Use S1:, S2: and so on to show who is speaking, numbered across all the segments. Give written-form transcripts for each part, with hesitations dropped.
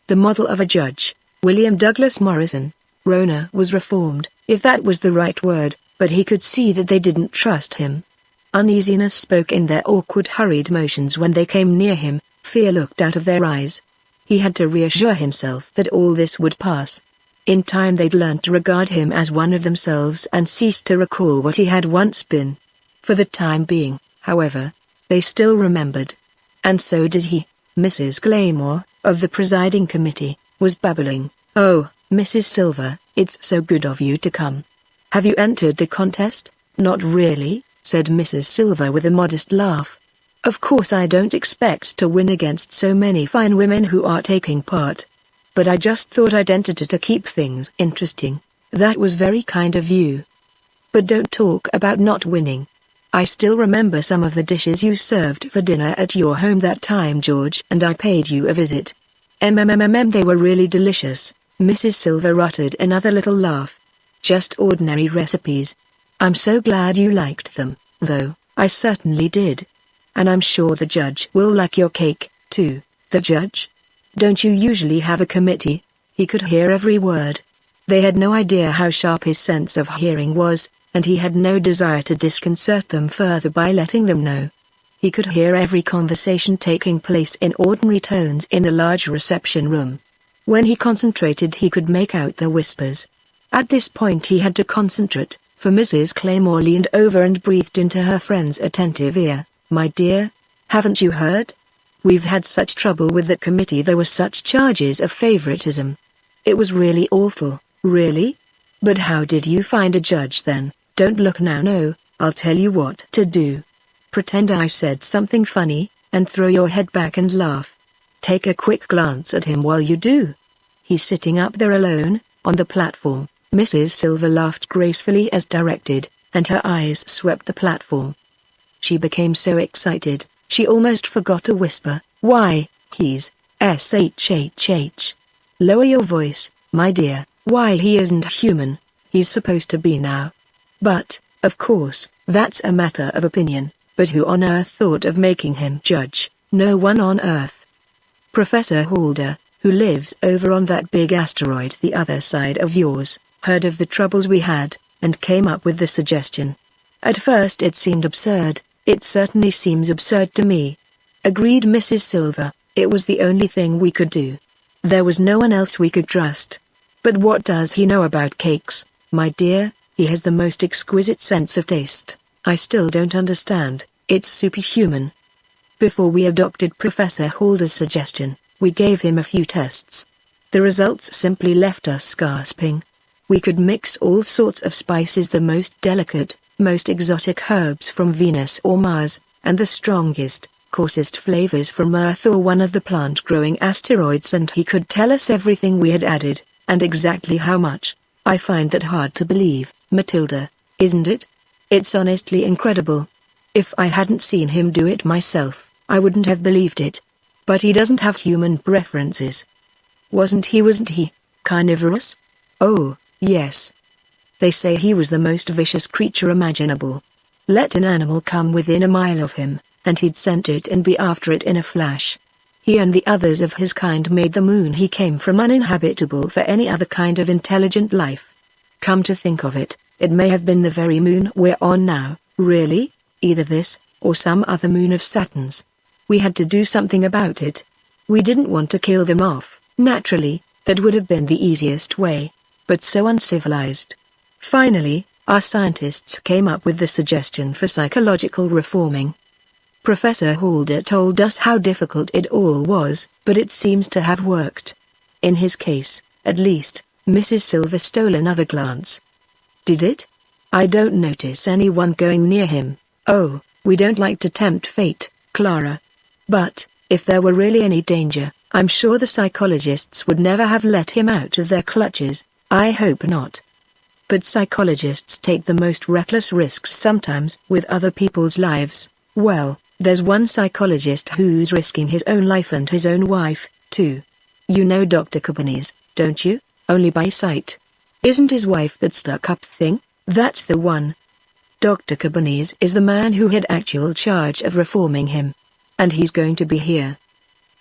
S1: the model of a judge, William Douglas Morrison. Rona was reformed, if that was the right word, but he could see that they didn't trust him. Uneasiness spoke in their awkward hurried motions when they came near him, fear looked out of their eyes. He had to reassure himself that all this would pass. In time they'd learned to regard him as one of themselves and cease to recall what he had once been. For the time being, however, they still remembered. And so did he. Mrs. Claymore, of the presiding committee, was babbling, "Oh, Mrs. Silver, it's so good of you to come. Have you entered the contest?" "Not really," said Mrs. Silver with a modest laugh. "Of course I don't expect to win against so many fine women who are taking part. But I just thought I'd enter to keep things interesting." "That was very kind of you. But don't talk about not winning. I still remember some of the dishes you served for dinner at your home that time George and I paid you a visit. They were really delicious." Mrs. Silver uttered another little laugh. "Just ordinary recipes. I'm so glad you liked them, though." "I certainly did. And I'm sure the judge will like your cake, too." "The judge? Don't you usually have a committee?" He could hear every word. They had no idea how sharp his sense of hearing was, and he had no desire to disconcert them further by letting them know. He could hear every conversation taking place in ordinary tones in the large reception room. When he concentrated he could make out the whispers. At this point he had to concentrate, for Mrs. Claymore leaned over and breathed into her friend's attentive ear. "My dear, haven't you heard? We've had such trouble with that committee. There were such charges of favoritism. It was really awful." "Really? But how did you find a judge then?" "Don't look now. No, I'll tell you what to do. Pretend I said something funny, and throw your head back and laugh. Take a quick glance at him while you do. He's sitting up there alone, on the platform." Mrs. Silver laughed gracefully as directed, and her eyes swept the platform. She became so excited, she almost forgot to whisper, "Why, he's SHHH. Lower your voice, my dear. Why, he isn't human. He's supposed to be now. But, of course, that's a matter of opinion, but who on earth thought of making him judge?" "No one on earth. Professor Halder, who lives over on that big asteroid the other side of yours, heard of the troubles we had, and came up with the suggestion. At first it seemed absurd. It certainly seems absurd to me," agreed Mrs. Silver. "It was the only thing we could do. There was no one else we could trust. But what does he know about cakes, my dear? He has the most exquisite sense of taste. I still don't understand. It's superhuman." Before we adopted Professor Halder's suggestion, we gave him a few tests. The results simply left us gasping. We could mix all sorts of spices, the most delicate, most exotic herbs from Venus or Mars, and the strongest, coarsest flavors from Earth or one of the plant-growing asteroids, and he could tell us everything we had added, and exactly how much. I find that hard to believe, Matilda, isn't it? It's honestly incredible. If I hadn't seen him do it myself, I wouldn't have believed it. But he doesn't have human preferences. Wasn't he carnivorous? Oh, yes. They say he was the most vicious creature imaginable. Let an animal come within a mile of him, and he'd scent it and be after it in a flash. He and the others of his kind made the moon he came from uninhabitable for any other kind of intelligent life. Come to think of it, it may have been the very moon we're on now." "Really? Either this, or some other moon of Saturn's. We had to do something about it. We didn't want to kill them off, naturally, that would have been the easiest way. But so uncivilized. Finally, our scientists came up with the suggestion for psychological reforming. Professor Halder told us how difficult it all was, but it seems to have worked. In his case, at least." Mrs. Silver stole another glance. "Did it? I don't notice anyone going near him." "Oh, we don't like to tempt fate, Clara. But, if there were really any danger, I'm sure the psychologists would never have let him out of their clutches." "I hope not. But psychologists take the most reckless risks sometimes with other people's lives. Well, there's one psychologist who's risking his own life and his own wife, too. You know Dr. Cabanese, don't you? Only by sight. Isn't his wife that stuck-up thing?" "That's the one. Dr. Cabanese is the man who had actual charge of reforming him. And he's going to be here.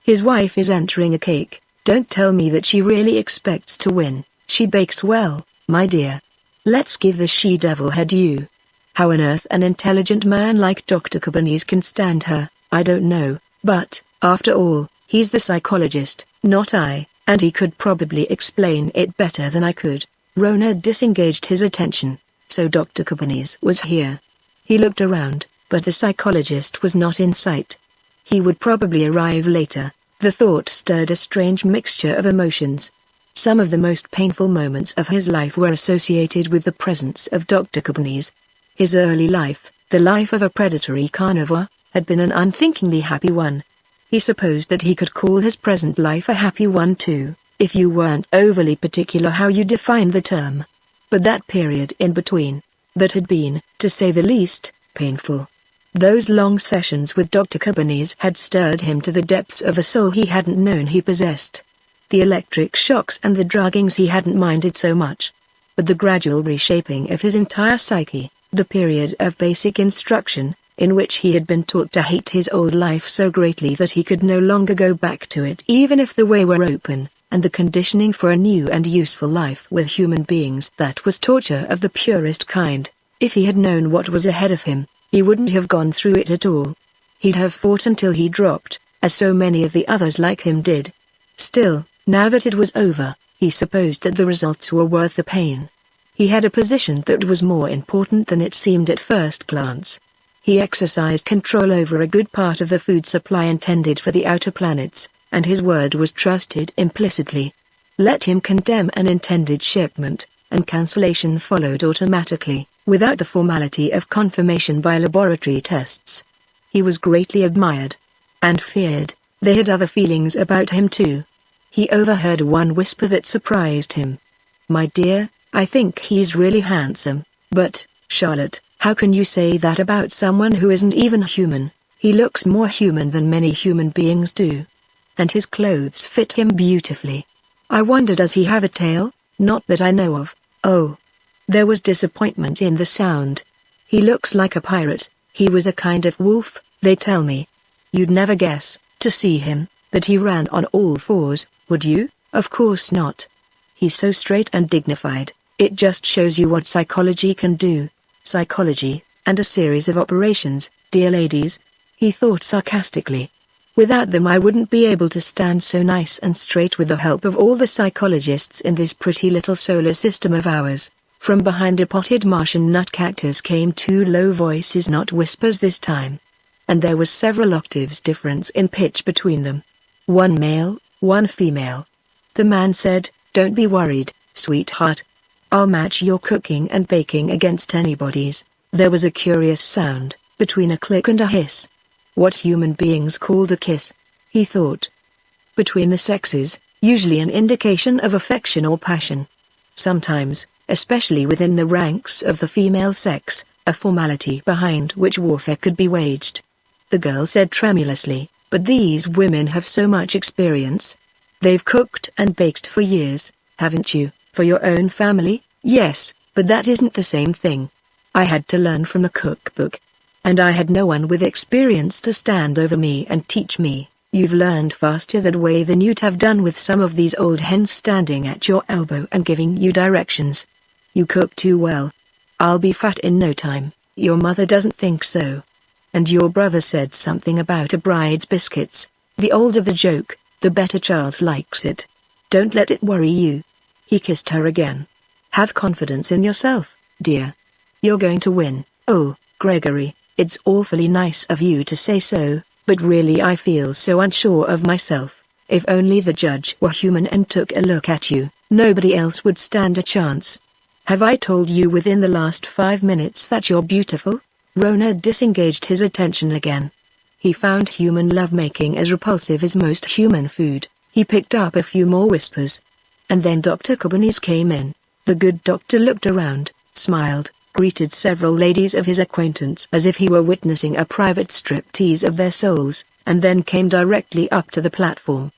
S1: His wife is entering a cake Don't tell me that she really expects to win. She bakes well, my dear. Let's give the she-devil her due. How on earth an intelligent man like Dr. Cabanese can stand her, I don't know, but, after all, he's the psychologist, not I, and he could probably explain it better than I could. Rona disengaged his attention, so Dr. Cabanese was here. He looked around, but the psychologist was not in sight. He would probably arrive later. The thought stirred a strange mixture of emotions. Some of the most painful moments of his life were associated with the presence of Dr. Cabanese. His early life, the life of a predatory carnivore, had been an unthinkingly happy one. He supposed that he could call his present life a happy one too, if you weren't overly particular how you defined the term. But that period in between, that had been, to say the least, painful. Those long sessions with Dr. Cabanese had stirred him to the depths of a soul he hadn't known he possessed. The electric shocks and the druggings he hadn't minded so much. But the gradual reshaping of his entire psyche, the period of basic instruction, in which he had been taught to hate his old life so greatly that he could no longer go back to it even if the way were open, and the conditioning for a new and useful life with human beings, that was torture of the purest kind. If he had known what was ahead of him, he wouldn't have gone through it at all. He'd have fought until he dropped, as so many of the others like him did. Still, now that it was over, he supposed that the results were worth the pain. He had a position that was more important than it seemed at first glance. He exercised control over a good part of the food supply intended for the outer planets, and his word was trusted implicitly. Let him condemn an intended shipment, and cancellation followed automatically, without the formality of confirmation by laboratory tests. He was greatly admired. And feared. They had other feelings about him too. He overheard one whisper that surprised him. "My dear, I think he's really handsome, but, Charlotte, how can you say that about someone who isn't even human? He looks more human than many human beings do. And his clothes fit him beautifully. I wonder, does he have a tail? Not that I know of." Oh. There was disappointment in the sound. "He looks like a pirate. He was a kind of wolf, they tell me. You'd never guess, to see him, that he ran on all fours, would you? Of course not. He's so straight and dignified. It just shows you what psychology can do. Psychology, and a series of operations, dear ladies," he thought sarcastically. "Without them I wouldn't be able to stand so nice and straight with the help of all the psychologists in this pretty little solar system of ours." From behind a potted Martian nut cactus came two low voices, not whispers this time. And there was several octaves difference in pitch between them. One male, one female. The man said, "Don't be worried, sweetheart. I'll match your cooking and baking against anybody's." There was a curious sound, between a click and a hiss. What human beings called a kiss, he thought. Between the sexes, usually an indication of affection or passion. Sometimes, especially within the ranks of the female sex, a formality behind which warfare could be waged. The girl said tremulously, "But these women have so much experience. They've cooked and baked for years, haven't you, for your own family?" "Yes, but that isn't the same thing. I had to learn from a cookbook. And I had no one with experience to stand over me and teach me." "You've learned faster that way than you'd have done with some of these old hens standing at your elbow and giving you directions. You cook too well. I'll be fat in no time." "Your mother doesn't think so. And your brother said something about a bride's biscuits. The older the joke, the better Charles likes it. Don't let it worry you." He kissed her again. "Have confidence in yourself, dear. You're going to win." "Oh, Gregory, it's awfully nice of you to say so, but really I feel so unsure of myself. If only the judge were human and took a look at you, nobody else would stand a chance. Have I told you within the last 5 minutes that you're beautiful?" Rona disengaged his attention again. He found human lovemaking as repulsive as most human food. He picked up a few more whispers. And then Dr. Cabanese came in. The good doctor looked around, smiled, greeted several ladies of his acquaintance as if he were witnessing a private striptease of their souls, and then came directly up to the platform.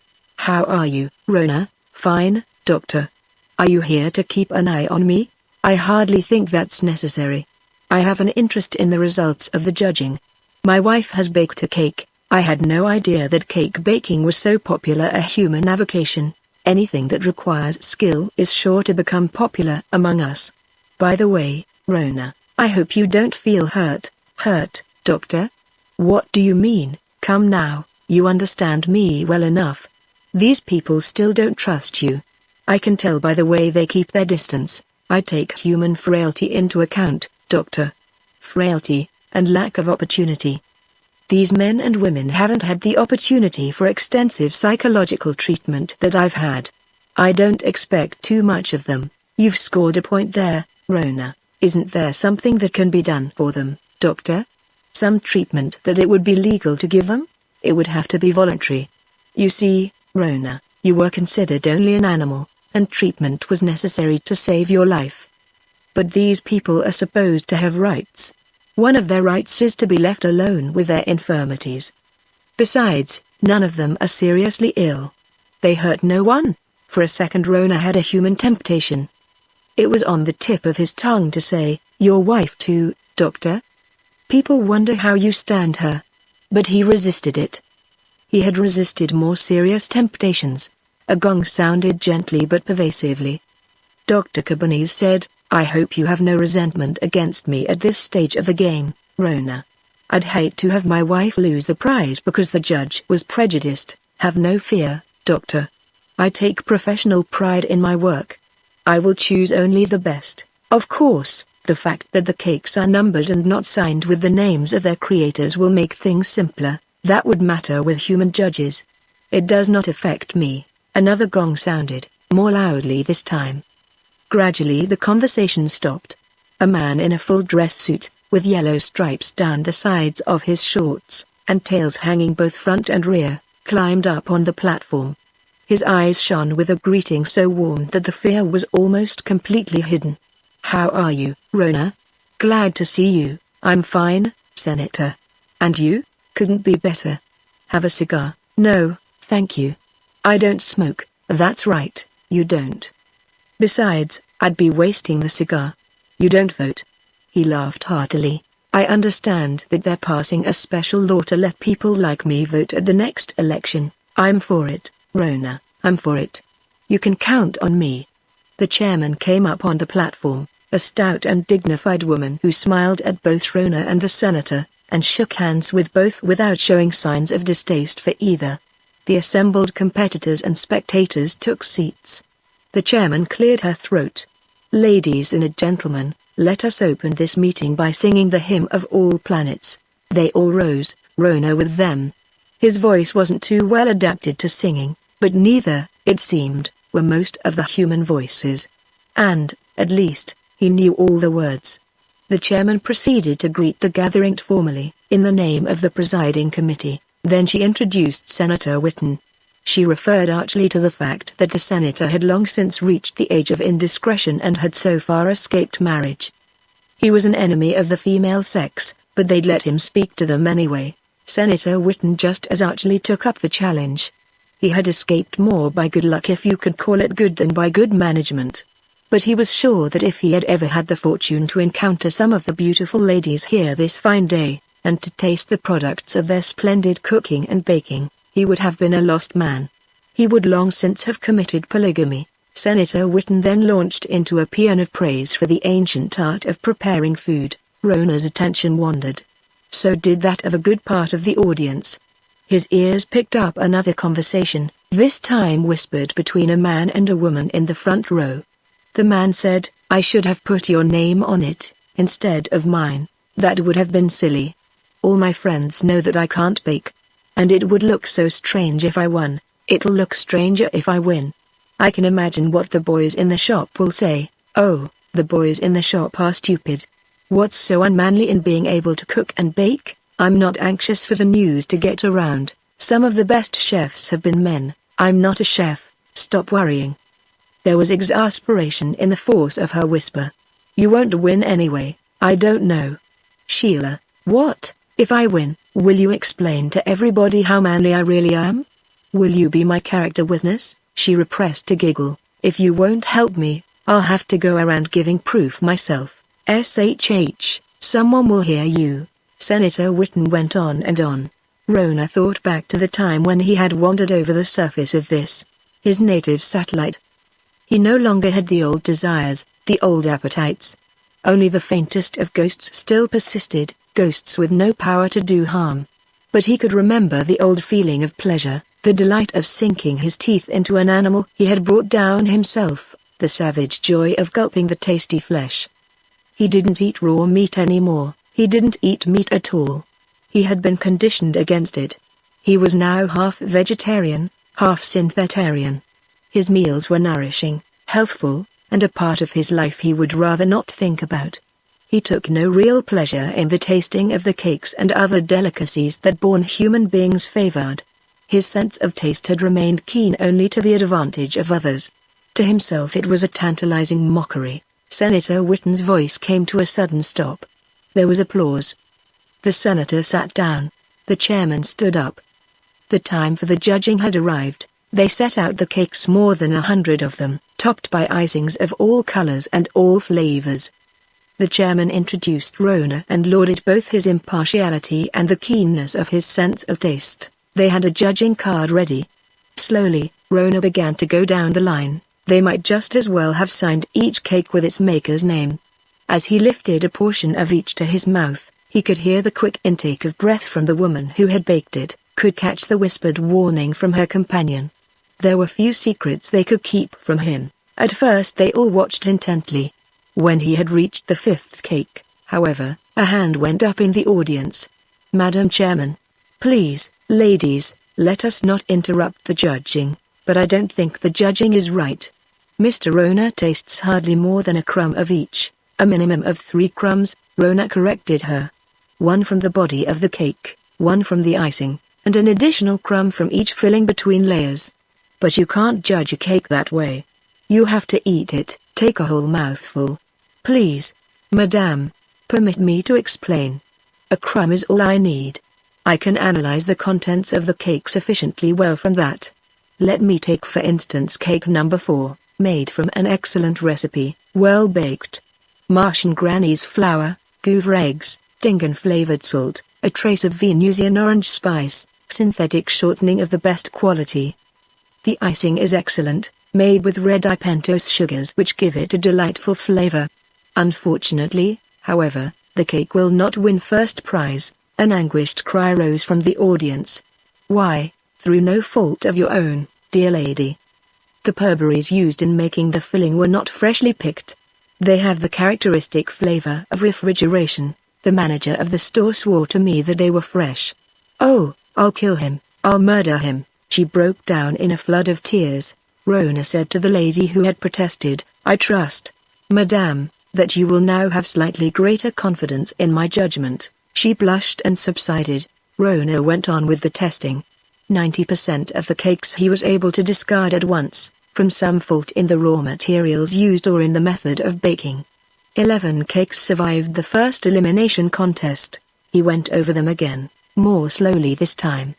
S1: "How are you, Rona?" "Fine, doctor. Are you here to keep an eye on me?" "I hardly think that's necessary. I have an interest in the results of the judging. My wife has baked a cake. I had no idea that cake baking was so popular a human avocation. Anything that requires skill is sure to become popular among us. By the way, Rona, I hope you don't feel hurt, Doctor? What do you mean? Come now, you understand me well enough. These people still don't trust you. I can tell by the way they keep their distance. I take human frailty into account, Doctor. Frailty, and lack of opportunity. These men and women haven't had the opportunity for extensive psychological treatment that I've had. I don't expect too much of them. You've scored a point there, Rona. Isn't there something that can be done for them, Doctor? Some treatment that it would be legal to give them? It would have to be voluntary. You see, Rona, you were considered only an animal, and treatment was necessary to save your life. But these people are supposed to have rights. One of their rights is to be left alone with their infirmities. Besides, none of them are seriously ill. They hurt no one. For a second Rona had a human temptation. It was on the tip of his tongue to say, your wife too, Doctor? People wonder how you stand her. But he resisted it. He had resisted more serious temptations. A gong sounded gently but pervasively. Dr. Cabanese said, I hope you have no resentment against me at this stage of the game, Rona. I'd hate to have my wife lose the prize because the judge was prejudiced. Have no fear, Doctor. I take professional pride in my work. I will choose only the best. Of course, the fact that the cakes are numbered and not signed with the names of their creators will make things simpler. That would matter with human judges. It does not affect me. Another gong sounded, more loudly this time. Gradually the conversation stopped. A man in a full dress suit, with yellow stripes down the sides of his shorts, and tails hanging both front and rear, climbed up on the platform. His eyes shone with a greeting so warm that the fear was almost completely hidden. How are you, Rona? Glad to see you. I'm fine, Senator. And you? Couldn't be better. Have a cigar? No, thank you. I don't smoke. That's right, you don't. Besides, I'd be wasting the cigar. You don't vote. He laughed heartily. I understand that they're passing a special law to let people like me vote at the next election. I'm for it, Rona, I'm for it. You can count on me. The chairman came up on the platform, a stout and dignified woman who smiled at both Rona and the senator, and shook hands with both without showing signs of distaste for either. The assembled competitors and spectators took seats. The chairman cleared her throat. Ladies and gentlemen, let us open this meeting by singing the hymn of all planets. They all rose, Rona with them. His voice wasn't too well adapted to singing, but neither, it seemed, were most of the human voices. And, at least, he knew all the words. The chairman proceeded to greet the gathering formally, in the name of the presiding committee. Then she introduced Senator Whitten. She referred archly to the fact that the senator had long since reached the age of indiscretion and had so far escaped marriage. He was an enemy of the female sex, but they'd let him speak to them anyway. Senator Whitten just as archly took up the challenge. He had escaped more by good luck, if you could call it good, than by good management. But he was sure that if he had ever had the fortune to encounter some of the beautiful ladies here this fine day, and to taste the products of their splendid cooking and baking, he would have been a lost man. He would long since have committed polygamy. Senator Whitten then launched into a paean of praise for the ancient art of preparing food. Rona's attention wandered. So did that of a good part of the audience. His ears picked up another conversation, this time whispered between a man and a woman in the front row. The man said, I should have put your name on it, instead of mine. That would have been silly. All my friends know that I can't bake. And it would look so strange if I won. It'll look stranger if I win. I can imagine what the boys in the shop will say. Oh, the boys in the shop are stupid. What's so unmanly in being able to cook and bake? I'm not anxious for the news to get around. Some of the best chefs have been men. I'm not a chef. Stop worrying. There was exasperation in the force of her whisper. You won't win anyway. I don't know. Sheila, what? If I win, will you explain to everybody how manly I really am? Will you be my character witness? She repressed a giggle. If you won't help me, I'll have to go around giving proof myself. SHH, someone will hear you. Senator Whitten went on and on. Rona thought back to the time when he had wandered over the surface of this his native satellite. He no longer had the old desires, the old appetites. Only the faintest of ghosts still persisted, ghosts with no power to do harm. But he could remember the old feeling of pleasure, the delight of sinking his teeth into an animal he had brought down himself, the savage joy of gulping the tasty flesh. He didn't eat raw meat anymore, he didn't eat meat at all. He had been conditioned against it. He was now half vegetarian, half syntheterian. His meals were nourishing, healthful, and a part of his life he would rather not think about. He took no real pleasure in the tasting of the cakes and other delicacies that born human beings favored. His sense of taste had remained keen only to the advantage of others. To himself it was a tantalizing mockery. Senator Whitten's voice came to a sudden stop. There was applause. The senator sat down. The chairman stood up. The time for the judging had arrived. They set out the cakes, more than 100 of them, topped by icings of all colors and all flavors. The chairman introduced Rona and lauded both his impartiality and the keenness of his sense of taste. They had a judging card ready. Slowly, Rona began to go down the line. They might just as well have signed each cake with its maker's name. As he lifted a portion of each to his mouth, he could hear the quick intake of breath from the woman who had baked it, could catch the whispered warning from her companion. There were few secrets they could keep from him. At first they all watched intently. When he had reached the 5th cake, however, a hand went up in the audience. "Madam Chairman. Please, ladies, let us not interrupt the judging, but I don't think the judging is right. Mr. Rona tastes hardly more than a crumb of each." "A minimum of 3 crumbs, Rona corrected her. "1 from the body of the cake, 1 from the icing, and an additional crumb from each filling between layers. But you can't judge a cake that way. You have to eat it, take a whole mouthful." "Please, madame, permit me to explain. A crumb is all I need. I can analyze the contents of the cake sufficiently well from that. Let me take for instance cake number 4, made from an excellent recipe, well baked. Martian granny's flour, Gouver eggs, Dingan-flavored salt, a trace of Venusian orange spice, synthetic shortening of the best quality. The icing is excellent, made with red pentose sugars which give it a delightful flavor. Unfortunately, however, the cake will not win first prize." An anguished cry rose from the audience. "Why, through no fault of your own, dear lady. The purberries used in making the filling were not freshly picked. They have the characteristic flavor of refrigeration. The manager of the store swore to me that they were fresh. Oh, I'll kill him, I'll murder him." She broke down in a flood of tears. Rona said to the lady who had protested, "I trust, madame, that you will now have slightly greater confidence in my judgment." She blushed and subsided. Rona went on with the testing. 90% of the cakes he was able to discard at once, from some fault in the raw materials used or in the method of baking. 11 cakes survived the first elimination contest. He went over them again, more slowly this time.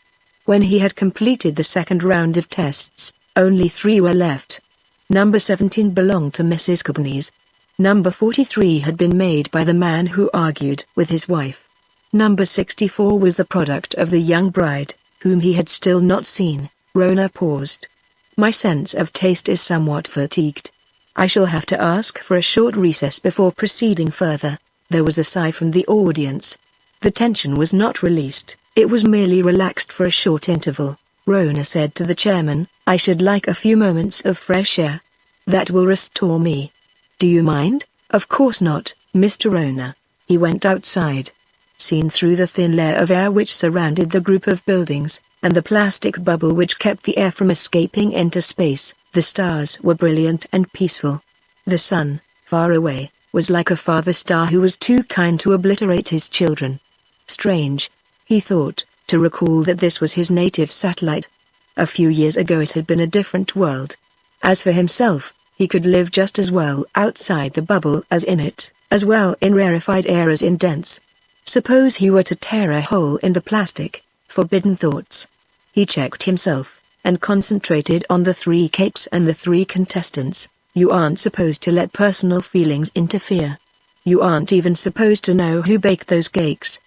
S1: When he had completed the second round of tests, only 3 were left. Number 17 belonged to Mrs. Cobney's. Number 43 had been made by the man who argued with his wife. Number 64 was the product of the young bride, whom he had still not seen. Rona paused. "My sense of taste is somewhat fatigued. I shall have to ask for a short recess before proceeding further." There was a sigh from the audience. The tension was not released, it was merely relaxed for a short interval. Rona said to the chairman, "I should like a few moments of fresh air. That will restore me." "Do you mind?" "Of course not, Mr. Rona." He went outside. Seen through the thin layer of air which surrounded the group of buildings, and the plastic bubble which kept the air from escaping into space, the stars were brilliant and peaceful. The sun, far away, was like a father star who was too kind to obliterate his children. Strange, he thought, to recall that this was his native satellite. A few years ago it had been a different world. As for himself, he could live just as well outside the bubble as in it, as well in rarefied air as in dense. Suppose he were to tear a hole in the plastic? Forbidden thoughts. He checked himself, and concentrated on the 3 cakes and the 3 contestants. You aren't supposed to let personal feelings interfere. You aren't even supposed to know who baked those cakes.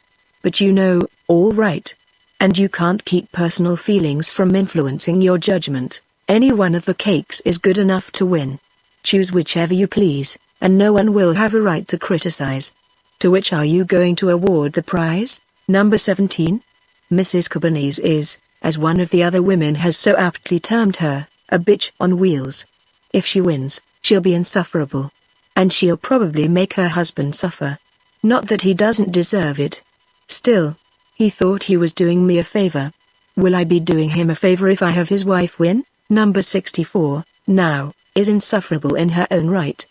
S1: But you know, all right. And you can't keep personal feelings from influencing your judgment. Any one of the cakes is good enough to win. Choose whichever you please, and no one will have a right to criticize. To which are you going to award the prize? Number 17? Mrs. Cabanese is, as one of the other women has so aptly termed her, a bitch on wheels. If she wins, she'll be insufferable. And she'll probably make her husband suffer. Not that he doesn't deserve it. Still, he thought he was doing me a favor. Will I be doing him a favor if I have his wife win? Number 64, now, is insufferable in her own right.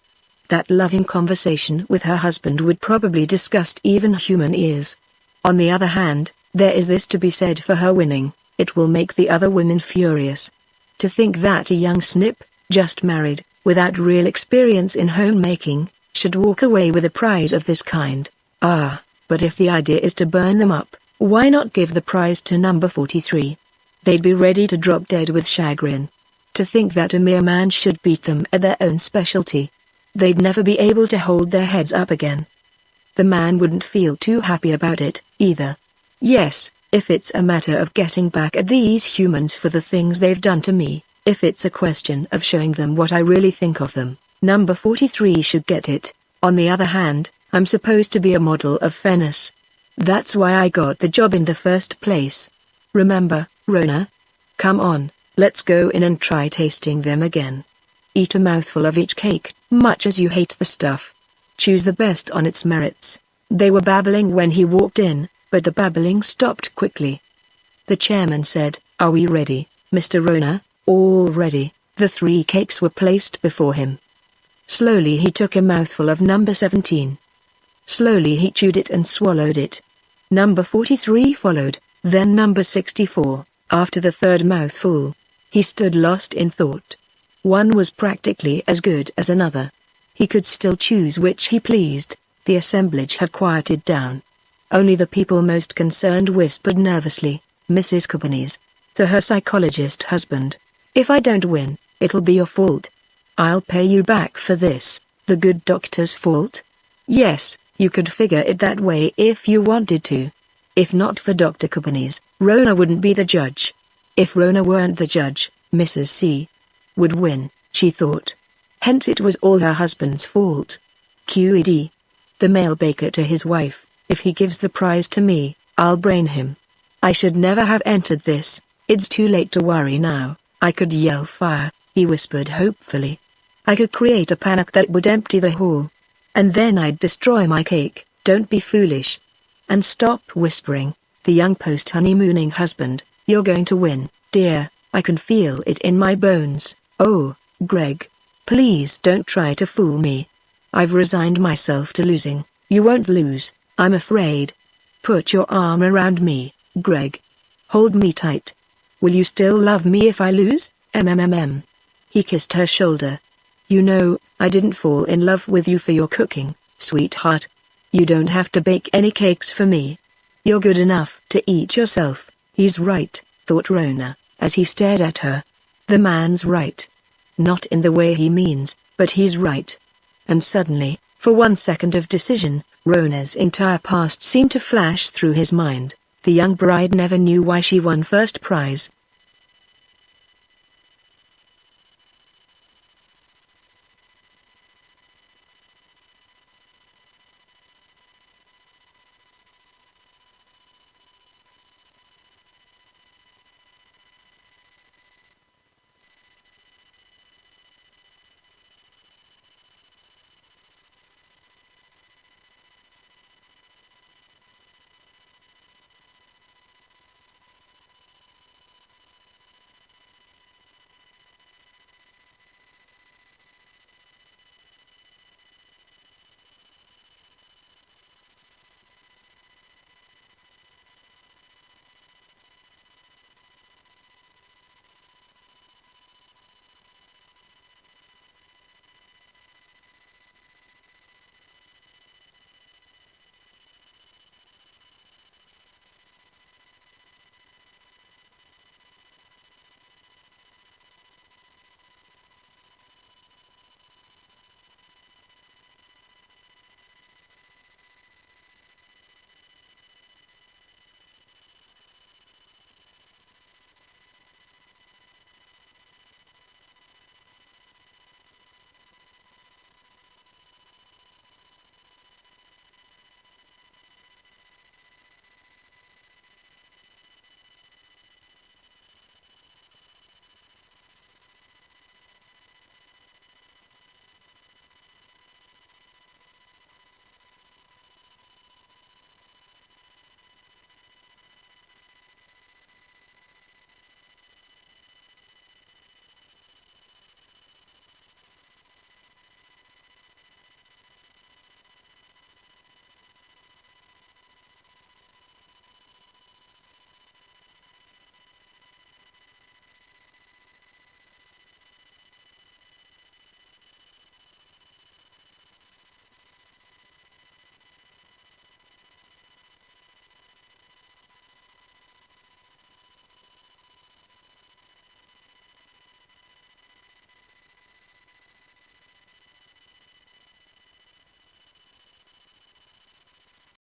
S1: That loving conversation with her husband would probably disgust even human ears. On the other hand, there is this to be said for her winning: it will make the other women furious. To think that a young snip, just married, without real experience in homemaking, should walk away with a prize of this kind. But if the idea is to burn them up, why not give the prize to number 43? They'd be ready to drop dead with chagrin. To think that a mere man should beat them at their own specialty. They'd never be able to hold their heads up again. The man wouldn't feel too happy about it, either. Yes, if it's a matter of getting back at these humans for the things they've done to me, if it's a question of showing them what I really think of them, number 43 should get it. On the other hand, I'm supposed to be a model of fairness. That's why I got the job in the first place. Remember, Rona? Come on, let's go in and try tasting them again. Eat a mouthful of each cake, much as you hate the stuff. Choose the best on its merits. They were babbling when he walked in, but the babbling stopped quickly. The chairman said, "Are we ready, Mr. Rona?" All ready. The 3 cakes were placed before him. Slowly he took a mouthful of number 17. Slowly he chewed it and swallowed it. Number 43 followed, then number 64. After the third mouthful, he stood lost in thought. One was practically as good as another. He could still choose which he pleased. The assemblage had quieted down. Only the people most concerned whispered nervously, Mrs. Cabanese, to her psychologist husband. "If I don't win, it'll be your fault. I'll pay you back for this." The good doctor's fault? Yes, you could figure it that way if you wanted to. If not for Dr. Cabanese, Rona wouldn't be the judge. If Rona weren't the judge, Mrs. C. would win, she thought. Hence it was all her husband's fault. QED. The male baker to his wife, "If he gives the prize to me, I'll brain him. I should never have entered this. It's too late to worry now. I could yell fire," he whispered hopefully. "I could create a panic that would empty the hall. And then I'd destroy my cake." "Don't be foolish. And stop whispering, the young post-honeymooning husband. "You're going to win, dear, I can feel it in my bones." "Oh, Greg. Please don't try to fool me. I've resigned myself to losing." "You won't lose, I'm afraid. Put your arm around me, Greg. Hold me tight. Will you still love me if I lose?" He kissed her shoulder. "You know, I didn't fall in love with you for your cooking, sweetheart. You don't have to bake any cakes for me. You're good enough to eat yourself." He's right, thought Rona, as he stared at her. The man's right. Not in the way he means, but he's right. And suddenly, for 1 second of decision, Rona's entire past seemed to flash through his mind. The young bride never knew why she won first prize,